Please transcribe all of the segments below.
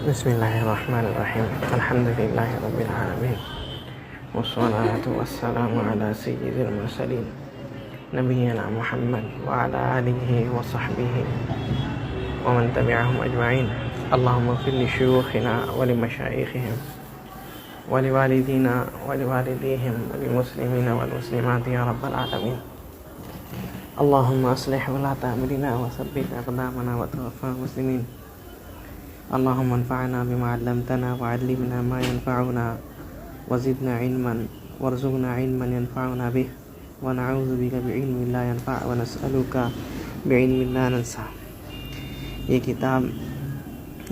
بسم الله الرحمن الرحيم الحمد لله رب العالمين والصلاة والسلام على سيد المرسلين نبينا محمد وعلى آله وصحبه ومن تبعهم أجمعين. اللهم اغفر لشيوخنا ولمشايخهم ولوالدينا ولوالديهم وللمسلمين والمسلمات يا رب العالمين. اللهم أصلح ولاة أمرنا وثبت أقدامنا وتوفى مسلمين. اللهم انفعنا بما علمتنا وعلمنا ما ينفعنا وزدنا علما وارزقنا علما ينفعنا به ونعوذ بك بعلم لا ينفع ونسألك بعلم لا ننسى. یہ کتاب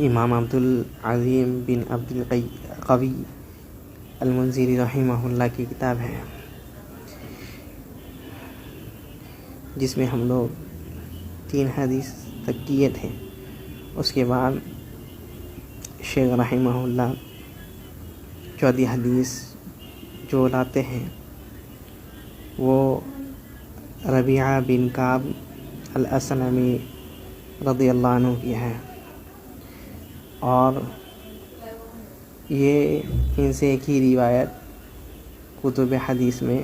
امام عبدالعظیم بن عبدالقوی المنذری رحمہ اللہ کی کتاب ہے، جس میں ہم لوگ 3 حدیث تک کیے تھے. اس کے بعد شیخ رحمہ اللہ 14 حدیث جو لاتے ہیں وہ ربیعہ بن کعب الاسلمی رضی اللہ عنہ کی ہے، اور یہ ان سے ایک ہی روایت کتب حدیث میں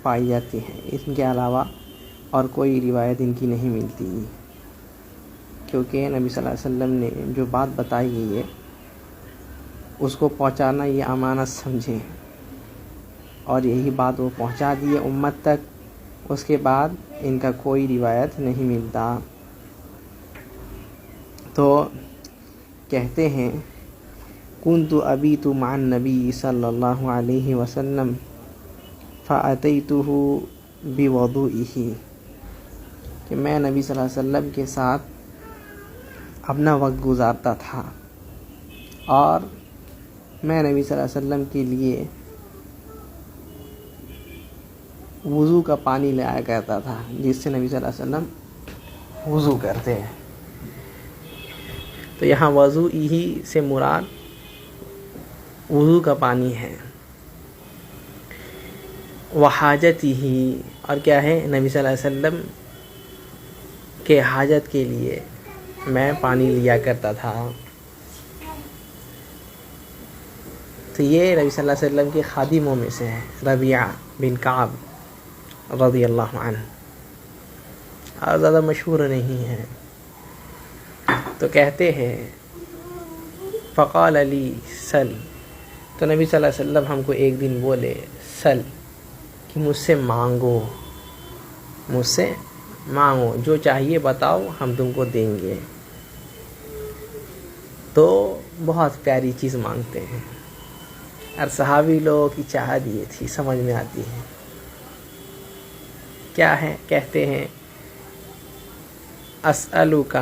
پائی جاتی ہے. ان کے علاوہ اور کوئی روایت ان کی نہیں ملتی، کیونکہ نبی صلی اللہ علیہ وسلم نے جو بات بتائی گئی ہے اس کو پہنچانا یہ امانت سمجھیں، اور یہی بات وہ پہنچا دیے امت تک. اس کے بعد ان کا کوئی روایت نہیں ملتا. تو کہتے ہیں کنت ابیت مع النبی صلی اللہ علیہ وسلم فأتیتہ بوضوئہ، کہ میں نبی صلی اللہ علیہ وسلم کے ساتھ اپنا وقت گزارتا تھا، اور میں نبی صلی اللہ علیہ وسلم کے لیے وضو کا پانی لے آیا کرتا تھا، جس سے نبی صلی اللہ علیہ وسلم وضو کرتے ہیں. تو یہاں وضو ہی سے مراد وضو کا پانی ہے. وحاجت ہی، اور کیا ہے، نبی صلی اللہ علیہ وسلم کے حاجت کے لیے میں پانی لیا کرتا تھا. تو یہ نبی صلی اللہ علیہ وسلم کے خادموں میں سے ہے، ربیعہ بن کعب رضی اللہ عنہ، اور زیادہ مشہور نہیں ہے. تو کہتے ہیں فقال علی سل، تو نبی صلی اللہ علیہ وسلم ہم کو ایک دن بولے سل، کہ مجھ سے مانگو، مجھ سے مانگو، جو چاہیے بتاؤ ہم تم کو دیں گے. تو بہت پیاری چیز مانگتے ہیں، اور صحابی لوگوں کی چاہت یہ تھی، سمجھ میں آتی ہے. کیا ہے؟ کہتے ہیں اسألک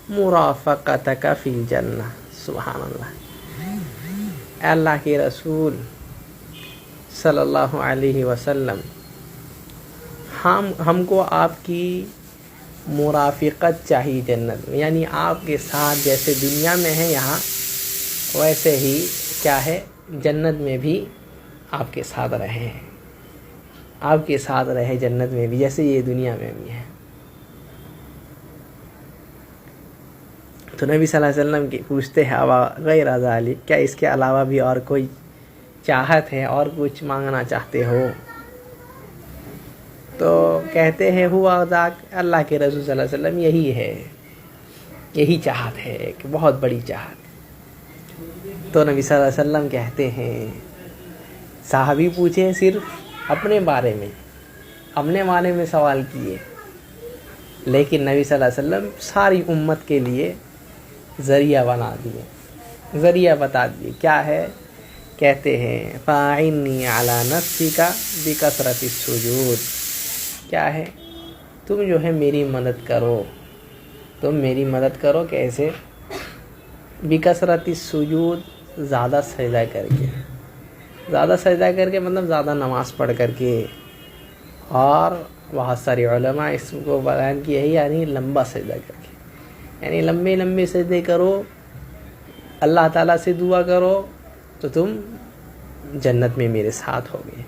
مرافقتک فی الجنہ. سبحان اللہ. اے اللہ کے رسول صلی اللہ علیہ وسلم، ہم کو آپ کی مرافقت چاہیے جنت میں، یعنی آپ کے ساتھ جیسے دنیا میں ہے یہاں، ویسے ہی کیا ہے جنت میں بھی آپ کے ساتھ رہے، آپ کے ساتھ رہے جنت میں بھی، جیسے یہ دنیا میں بھی ہے. تو نبی صلی اللہ علیہ وسلم کی پوچھتے ہیں اب غیر ذالک، کیا اس کے علاوہ بھی اور کوئی چاہت ہے، اور کچھ مانگنا چاہتے ہو؟ تو کہتے ہیں ہوا ذاک، اللہ کے رسول صلی اللہ علیہ وسلم یہی ہے، یہی چاہت ہے، ایک بہت بڑی چاہت. تو نبی صلی اللہ علیہ وسلم کہتے ہیں، صحابی پوچھے صرف اپنے بارے میں سوال کیے، لیکن نبی صلی اللہ علیہ وسلم ساری امت کے لیے ذریعہ بنا دیے، ذریعہ بتا دیے. کیا ہے؟ کہتے ہیں فاعنی علی نفسک بکثرۃ السجود، کیا ہے، تم جو ہے میری مدد کرو، تم میری مدد کرو. کیسے؟ بکثرۃ السجود، زیادہ سجدہ کر کے، زیادہ سجدہ کر کے مطلب زیادہ نماز پڑھ کر کے. اور بہت سارے علماء اس کو بیان کیے ہیں، یعنی لمبا سجدہ کر کے، یعنی لمبے لمبے سجدے کرو، اللہ تعالیٰ سے دعا کرو تو تم جنت میں میرے ساتھ ہوگے.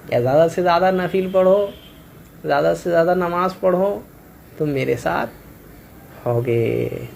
یا زیادہ سے زیادہ نفل پڑھو، زیادہ سے زیادہ نماز پڑھو، تم میرے ساتھ ہوگے،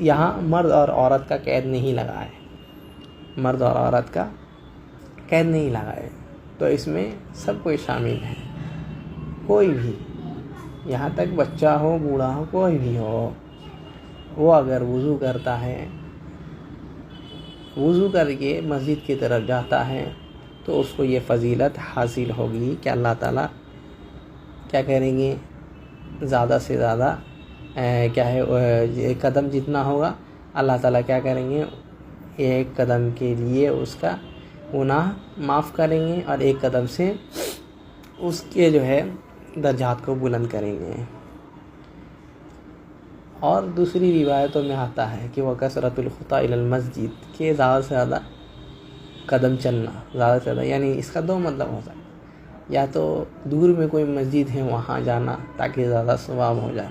یہاں مرد اور عورت کا قید نہیں لگا ہے، مرد اور عورت کا قید نہیں لگا ہے، تو اس میں سب کوئی شامل ہے، کوئی بھی، یہاں تک بچہ ہو بوڑھا ہو کوئی بھی ہو، وہ اگر وضو کرتا ہے، وضو کر کے مسجد کی طرف جاتا ہے تو اس کو یہ فضیلت حاصل ہوگی کہ اللہ تعالیٰ کیا کریں گے، زیادہ سے زیادہ کیا ہے قدم جتنا ہوگا اللہ تعالیٰ کیا کریں گے، ایک قدم کے لیے اس کا گناہ معاف کریں گے اور ایک قدم سے اس کے جو ہے درجات کو بلند کریں گے۔ اور دوسری روایتوں میں آتا ہے کہ وہ کثرت الخطا الی المسجد، کہ زیادہ سے زیادہ قدم چلنا، زیادہ سے زیادہ، یعنی اس کا دو مطلب ہو سکتا ہے، یا تو دور میں کوئی مسجد ہے وہاں جانا تاکہ زیادہ ثواب ہو جائے،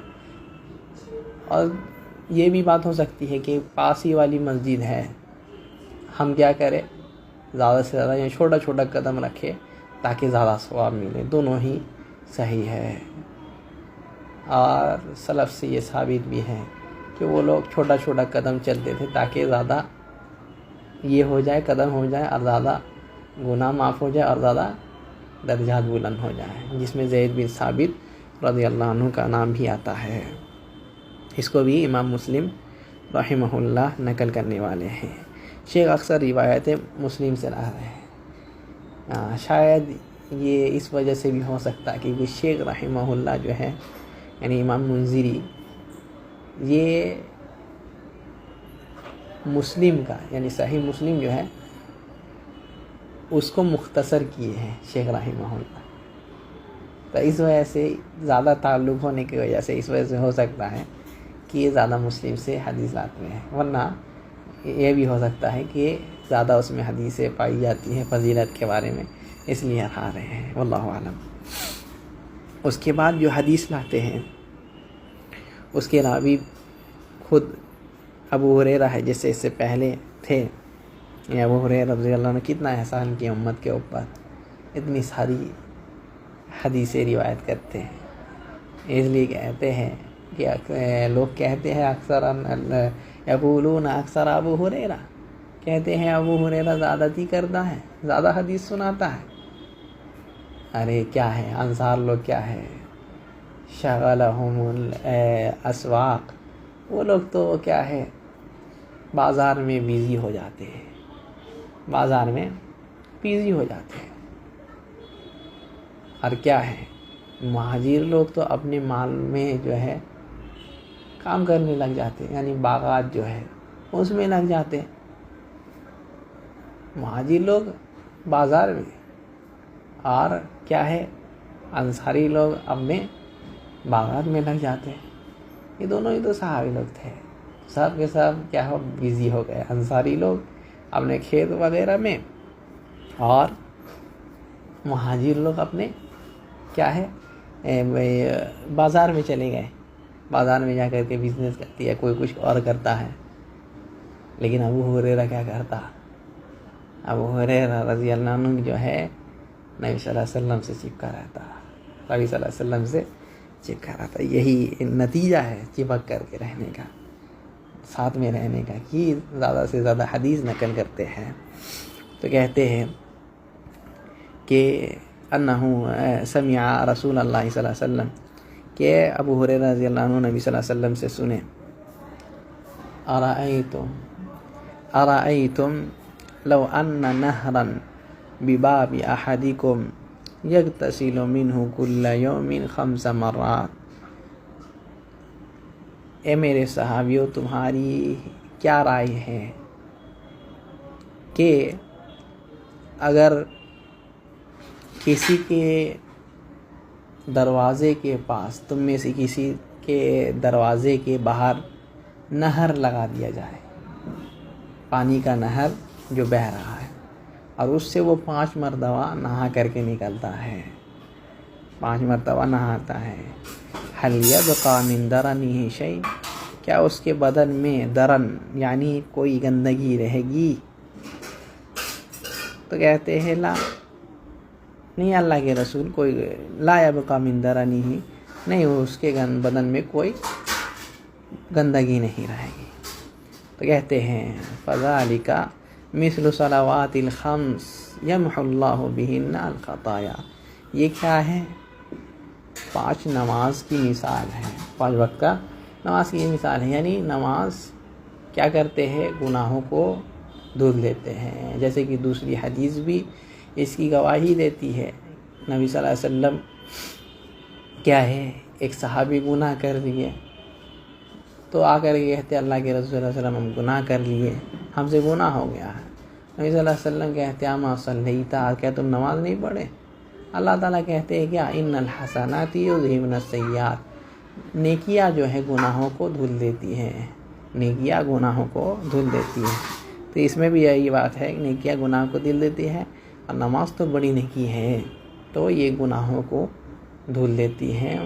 اور یہ بھی بات ہو سکتی ہے کہ پاس ہی والی مسجد ہے، ہم کیا کریں زیادہ سے زیادہ یا چھوٹا چھوٹا قدم رکھے تاکہ زیادہ ثواب ملے، دونوں ہی صحیح ہے۔ اور سلف سے یہ ثابت بھی ہے کہ وہ لوگ چھوٹا چھوٹا قدم چلتے تھے تاکہ زیادہ یہ ہو جائے، قدم ہو جائے اور زیادہ گناہ معاف ہو جائے اور زیادہ درجات بلند ہو جائے، جس میں زید بن ثابت رضی اللہ عنہ کا نام بھی آتا ہے۔ اس کو بھی امام مسلم رحمہ اللہ نقل کرنے والے ہیں۔ شیخ اکثر روایتیں مسلم سے لا رہے ہیں، شاید یہ اس وجہ سے بھی ہو سکتا ہے کہ شیخ رحمہ اللہ جو ہے یعنی امام منذری، یہ مسلم کا یعنی صحیح مسلم جو ہے اس کو مختصر کیے ہیں شیخ رحمہ اللہ، تو اس وجہ سے زیادہ تعلق ہونے کی وجہ سے اس وجہ سے ہو سکتا ہے کہ یہ زیادہ مسلم سے حدیث لاتے ہیں، ورنہ یہ بھی ہو سکتا ہے کہ زیادہ اس میں حدیثیں پائی جاتی ہیں فضیلت کے بارے میں، اس لیے ہٹا رہے ہیں، واللہ اعلم۔ اس کے بعد جو حدیث لاتے ہیں اس کے راوی خود ابو ہریرہ ہے، جیسے اس سے پہلے تھے، ابو ہریرہ رضی اللہ عنہ کتنا احسان کیا امت کے اوپر، اتنی ساری حدیثیں روایت کرتے ہیں، اس لیے کہتے ہیں کہ لوگ کہتے ہیں اکثر یقولون اکثر ابو ہریرہ، کہتے ہیں ابو ہریرہ زیادتی کرتا ہے، زیادہ حدیث سناتا ہے۔ ارے کیا ہے، انصار لوگ کیا ہے، شغلہم الاسواق، وہ لوگ تو کیا ہے بازار میں بیزی ہو جاتے ہیں، بازار میں بیزی ہو جاتے ہیں، اور کیا ہے مہاجر لوگ تو اپنے مال میں جو ہے کام کرنے لگ جاتے ہیں، یعنی باغات جو ہے اس میں لگ جاتے ہیں، مہاجر لوگ بازار میں، اور کیا ہے انصاری لوگ اپنے باغات میں لگ جاتے ہیں۔ یہ دونوں ہی تو صحابی لوگ تھے، سب کے سب کیا ہو بیزی ہو گئے، انصاری لوگ اپنے کھیت وغیرہ میں اور مہاجر لوگ اپنے کیا ہے بازار میں چلے گئے، بازار میں جا کر کے بزنس کرتی ہے، کوئی کچھ اور کرتا ہے۔ لیکن ابو ہریرہ کیا کرتا، ابو ہریرہ رضی اللہ عنہ جو ہے نبی صلی اللہ علیہ وسلم سے چپکا رہتا، نبی صلی اللہ علیہ وسلم سے چپکا رہتا، یہی نتیجہ ہے چپک کر کے رہنے کا، ساتھ میں رہنے کا، کہ زیادہ سے زیادہ حدیث نقل کرتے ہیں۔ تو کہتے ہیں کہ انہو سمع رسول اللہ صلی اللہ علیہ وسلم، کہ ابو ہریرہ رضی اللہ عنہ نبی صلی اللہ علیہ وسلم سے سنے، ارأیتم لو ان نہرا بباب احدکم یغتسل منہ کل یوم 5 مرات، اے میرے صحابیوں تمہاری کیا رائے ہے کہ اگر کسی کے دروازے کے پاس، تم میں سے کسی کے دروازے کے باہر نہر لگا دیا جائے، پانی کا نہر جو بہہ رہا ہے، اور اس سے وہ 5 مرتبہ نہا کر کے نکلتا ہے، 5 مرتبہ نہاتا ہے، حل یبقى من درنہ شیء، کیا اس کے بدن میں درن یعنی کوئی گندگی رہے گی؟ تو کہتے ہیں لا، نہیں اللہ کے رسول، کوئی لا یبقى من درنہ، نہیں اس کے بدن میں کوئی گندگی نہیں رہے گی۔ تو کہتے ہیں فذالک مثل صلوات الخمس یمحو اللہ بہن الخطایا، یہ کیا ہے؟ 5 نماز کی مثال ہے، 5 وقت کا نماز کی یہ مثال ہے، یعنی نماز کیا کرتے ہیں؟ گناہوں کو دھل دیتے ہیں۔ جیسے کہ دوسری حدیث بھی اس کی گواہی دیتی ہے، نبی صلی اللہ علیہ وسلم کیا ہے، ایک صحابی گناہ کر لیے تو آ کر کے کہتے اللہ کے رسول صلی اللہ علیہ وسلم ہم گناہ کر لیے، ہم سے گناہ ہو گیا ہے۔ نبی صلی اللہ علیہ وسلم کہتے اما صلیتا، کیا تم نماز نہیں پڑھے؟ اللہ تعالیٰ کہتے ہیں کیا ان الحسنات یذہبن السیئات، نیکیاں جو ہے گناہوں کو دھل دیتی ہیں، نیکیاں گناہوں کو دھل دیتی ہیں۔ تو اس میں بھی یہی بات ہے کہ نیکیاں گناہ کو دھل دیتی ہے، اور نماز تو بڑی نیکی ہے تو یہ گناہوں کو دھل دیتی ہیں،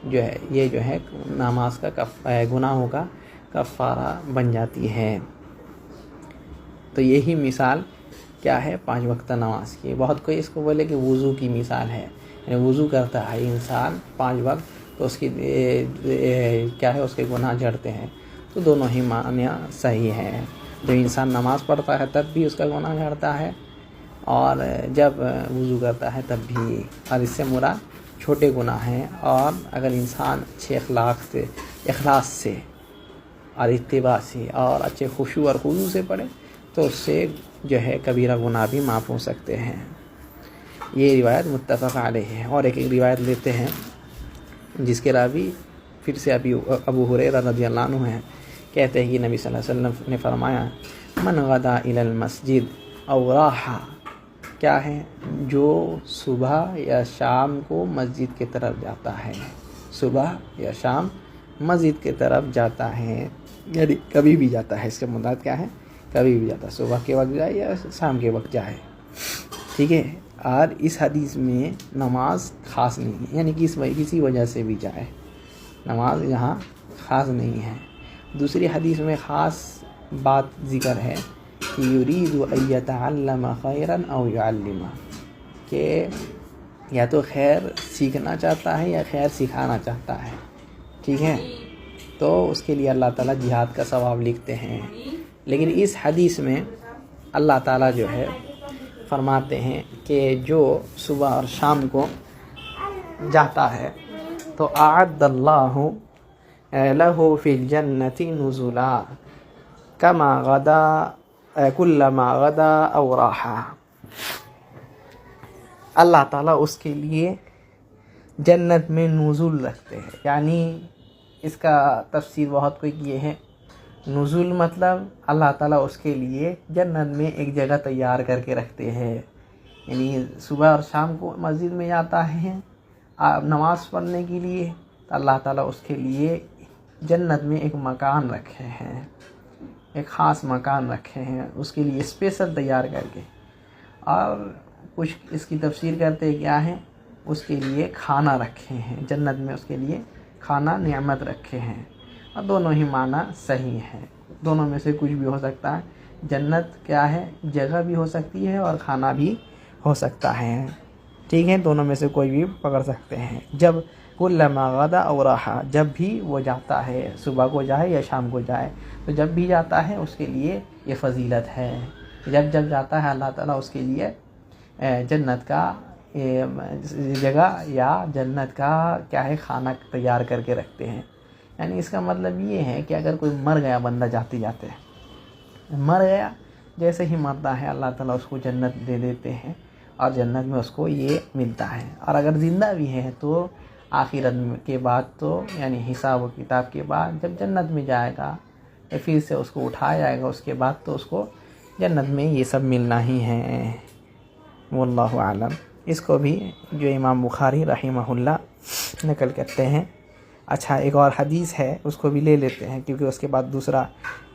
جو ہے یہ جو ہے نماز کا گناہوں کا کفارہ بن جاتی ہے۔ تو یہی مثال کیا ہے 5 وقت نماز کی۔ بہت کوئی اس کو بولے کہ وضو کی مثال ہے، یعنی وضو کرتا ہے انسان 5 وقت تو اس کی کیا ہے، اس کے گناہ جھڑتے ہیں۔ تو دونوں ہی معنی صحیح ہے، جب انسان نماز پڑھتا ہے تب بھی اس کا گناہ جھڑتا ہے، اور جب وضو کرتا ہے تب بھی، اور اس سے مراد چھوٹے گناہ ہیں، اور اگر انسان اچھے اخلاص سے اور اتباع سے اور اچھے خشوع اور خضوع سے پڑھے تو اس سے جو ہے کبیرہ گناہ بھی معاف ہو سکتے ہیں۔ یہ روایت متفق علیہ ہے۔ اور ایک روایت لیتے ہیں جس کے راوی پھر سے ابو ہریرہ رضی اللہ عنہ ہیں، کہتے ہیں کہ نبی صلی اللہ علیہ وسلم نے فرمایا من غدا الی المسجد او راح، کیا ہے؟ جو صبح یا شام کو مسجد کی طرف جاتا ہے، صبح یا شام مسجد کی طرف جاتا ہے، یعنی کبھی بھی جاتا ہے، اس کا مراد کیا ہے؟ کبھی بھی جاتا ہے، صبح کے وقت جائے یا شام کے وقت جائے، ٹھیک ہے۔ اور اس حدیث میں نماز خاص نہیں ہے، یعنی کسی وجہ سے بھی جائے، نماز یہاں خاص نہیں ہے۔ دوسری حدیث میں خاص بات ذکر ہے کہ یرید ان یتعلم خیرا او یعلم، کہ یا تو خیر سیکھنا چاہتا ہے یا خیر سکھانا چاہتا ہے، ٹھیک ہے، تو اس کے لیے اللہ تعالیٰ جہاد کا ثواب لکھتے ہیں۔ لیکن اس حدیث میں اللہ تعالیٰ جو ہے فرماتے ہیں کہ جو صبح اور شام کو جاتا ہے تو اعد اللہ لہ فی الجنۃ نزلا کما غدا کلما غدا او راح، اللہ تعالیٰ اس کے لیے جنت میں نزول رکھتے ہیں۔ یعنی اس کا تفسیر بہت کوئی کیے ہیں، نزول مطلب اللہ تعالیٰ اس کے لیے جنت میں ایک جگہ تیار کر کے رکھتے ہیں، یعنی صبح اور شام کو مسجد میں جاتا ہے نماز پڑھنے کے لیے تو اللہ تعالیٰ اس کے لیے جنت میں ایک مکان رکھے ہیں، ایک خاص مکان رکھے ہیں اس کے لیے اسپیشل تیار کر کے۔ اور کچھ اس کی تفسیر کرتے کیا ہے، اس کے لیے کھانا رکھے ہیں جنت میں، اس کے لیے کھانا نعمت رکھے ہیں، اور دونوں ہی معنی صحیح ہے، دونوں میں سے کچھ بھی ہو سکتا ہے۔ جنت کیا ہے، جگہ بھی ہو سکتی ہے اور کھانا بھی ہو سکتا ہے، ٹھیک ہے، دونوں میں سے کوئی بھی پکڑ سکتے ہیں۔ جب کلما غدا او راح، جب بھی وہ جاتا ہے، صبح کو جائے یا شام کو جائے، تو جب بھی جاتا ہے اس کے لیے یہ فضیلت ہے، جب جاتا ہے اللہ تعالیٰ اس کے لیے جنت کا جگہ یا جنت کا کیا ہے کھانا تیار کر کے رکھتے ہیں۔ یعنی اس کا مطلب یہ ہے کہ اگر کوئی مر گیا بندہ جاتے جاتے مر گیا، جیسے ہی مرتا ہے اللہ تعالیٰ اس کو جنت دے دیتے ہیں، اور جنت میں اس کو یہ ملتا ہے۔ اور اگر زندہ بھی ہے تو آخرت کے بعد تو یعنی حساب و کتاب کے بعد جب جنت میں جائے گا پھر سے اس کو اٹھایا جائے گا، اس کے بعد تو اس کو جنت میں یہ سب ملنا ہی ہے۔ واللہ اعلم۔ اس کو بھی جو امام بخاری رحمہ اللہ نقل کرتے ہیں۔ اچھا، ایک اور حدیث ہے اس کو بھی لے لیتے ہیں کیونکہ اس کے بعد دوسرا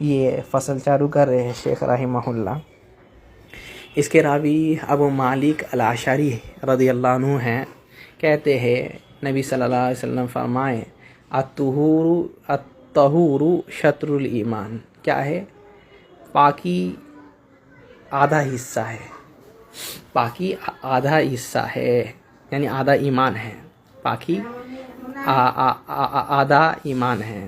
یہ فصل چالو کر رہے ہیں شیخ رحمہ اللہ۔ اس کے راوی ابو مالک الاشعری رضی اللہ عنہ ہیں، کہتے ہیں نبی صلی اللہ علیہ وسلم فرمائے الطہور شطر الایمان، کیا ہے؟ پاکی آدھا حصہ ہے، پاکی آدھا حصہ ہے، یعنی آدھا ایمان ہے، پاکی آدھا ایمان ہے۔